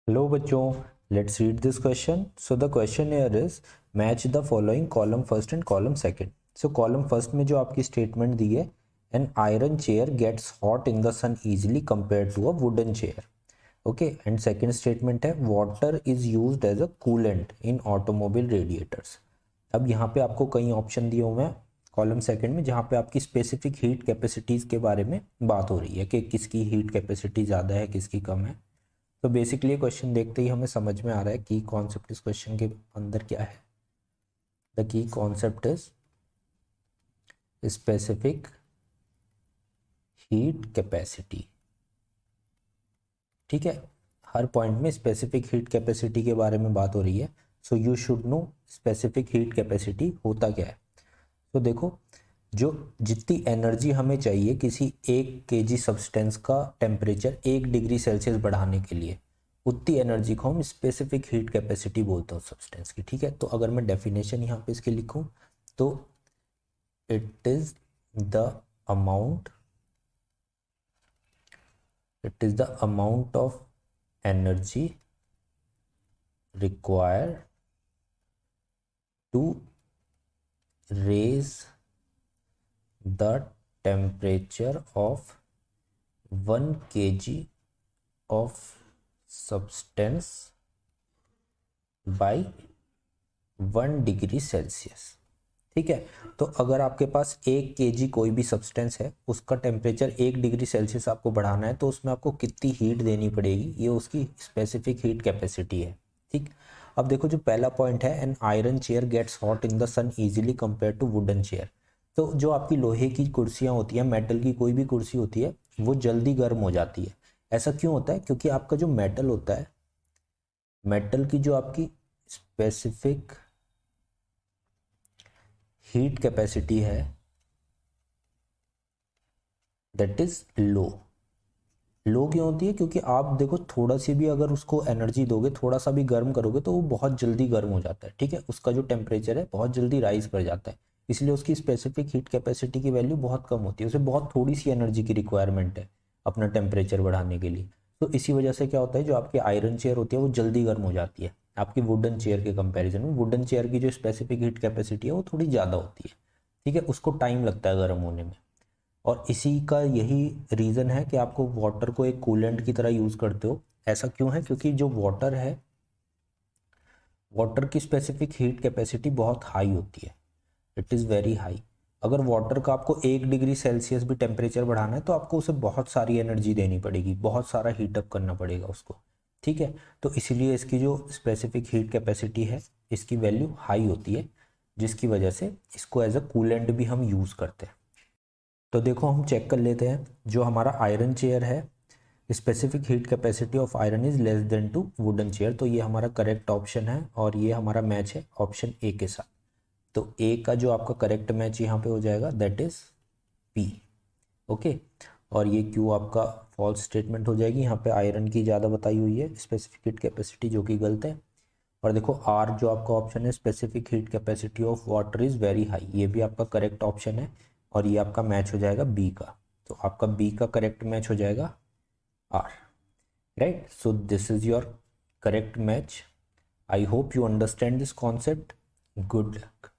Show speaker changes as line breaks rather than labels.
Hello बच्चों, let's read this question. So the question here is match the following column first and column second. So column first में जो आपकी statement दी है, an iron chair gets hot in the sun easily compare to a wooden chair. Okay, and second statement है water is used as a coolant in automobile radiators. अब यहाँ पे आपको कई ऑप्शन दिए हुए हैं कॉलम सेकंड में, जहाँ पे आपकी स्पेसिफिक हीट कैपेसिटीज़ के बारे में बात हो रही है कि किसकी हीट कैपेसिटी ज़्यादा है, किसकी कम है. तो बेसिकली क्वेश्चन देखते ही हमें समझ में आ रहा है की कॉन्सेप्ट इस क्वेश्चन के अंदर क्या है. The key concept is specific heat capacity. ठीक है, हर पॉइंट में स्पेसिफिक हीट कैपेसिटी के बारे में बात हो रही है. So you should know specific heat capacity होता क्या है. तो देखो, जो जितनी एनर्जी हमें चाहिए किसी 1 kg सब्सटेंस का टेम्परेचर 1 डिग्री सेल्सियस बढ़ाने के लिए, उतनी एनर्जी को हम स्पेसिफिक हीट कैपेसिटी बोलते हैं उस सब्सटेंस की. ठीक है, तो अगर मैं डेफिनेशन यहाँ पे इसके लिखूँ तो it is the amount of energy required to raise the temperature of 1 kg of substance by 1 degree Celsius. ठीक है, तो अगर आपके पास 1 kg कोई भी सब्सटेंस है, उसका टेम्परेचर 1 डिग्री सेल्सियस आपको बढ़ाना है, तो उसमें आपको कितनी हीट देनी पड़ेगी, ये उसकी स्पेसिफिक हीट कैपेसिटी है. ठीक, अब देखो जो पहला पॉइंट है, an iron chair gets hot in the sun easily compare to wooden chair. तो जो आपकी लोहे की कुर्सियाँ होती हैं, मेटल की कोई भी कुर्सी होती है, वो जल्दी गर्म हो जाती है. ऐसा क्यों होता है? क्योंकि आपका जो मेटल होता है, मेटल की जो आपकी स्पेसिफिक हीट कैपेसिटी है दैट इज लो. लो क्यों होती है? क्योंकि आप देखो, थोड़ा सी भी अगर उसको एनर्जी दोगे, थोड़ा सा भी गर्म करोगे, तो वो बहुत जल्दी गर्म हो जाता है. ठीक है, उसका जो टेम्परेचर है बहुत जल्दी राइज कर जाता है. इसलिए उसकी स्पेसिफिक हीट कैपेसिटी की वैल्यू बहुत कम होती है, उसे बहुत थोड़ी सी एनर्जी की रिक्वायरमेंट है अपना टेम्परेचर बढ़ाने के लिए. तो इसी वजह से क्या होता है, जो आपकी आयरन चेयर होती है वो जल्दी गर्म हो जाती है आपकी वुडन चेयर के कंपेरिजन में. वुडन चेयर की जो स्पेसिफिक हीट कैपेसिटी है वो थोड़ी ज़्यादा होती है. ठीक है, उसको टाइम लगता है गर्म होने में. और इसी का यही रीज़न है कि आपको वाटर को एक कूलेंट की तरह यूज़ करते हो. ऐसा क्यों है? क्योंकि जो वाटर है, वाटर की स्पेसिफिक हीट कैपेसिटी बहुत हाई होती है. It is very high. अगर वाटर का आपको 1 डिग्री सेल्सियस भी टेम्परेचर बढ़ाना है, तो आपको उसे बहुत सारी एनर्जी देनी पड़ेगी, बहुत सारा हीटअप करना पड़ेगा उसको. ठीक है, तो इसीलिए इसकी जो स्पेसिफिक हीट कैपेसिटी है, इसकी वैल्यू हाई होती है, जिसकी वजह से इसको एज अ कूलेंट भी हम यूज़ करते हैं. तो देखो, हम चेक कर लेते हैं. जो हमारा आयरन चेयर है, specific heat capacity of iron is less than to wooden chair. तो ये हमारा करेक्ट ऑप्शन है और ये हमारा मैच है ऑप्शन ए के साथ. तो ए का जो आपका करेक्ट मैच यहाँ पे हो जाएगा दैट इज पी. ओके, और ये क्यू आपका फॉल्स स्टेटमेंट हो जाएगी. यहाँ पे आयरन की ज़्यादा बताई हुई है स्पेसिफिक हीट कैपेसिटी, जो कि गलत है. और देखो, आर जो आपका ऑप्शन है, specific heat capacity of water is very high, ये भी आपका करेक्ट ऑप्शन है. और ये आपका मैच हो जाएगा बी का. तो आपका बी का करेक्ट मैच हो जाएगा R. Right, so this is your correct match. I hope you understand this concept. Good luck.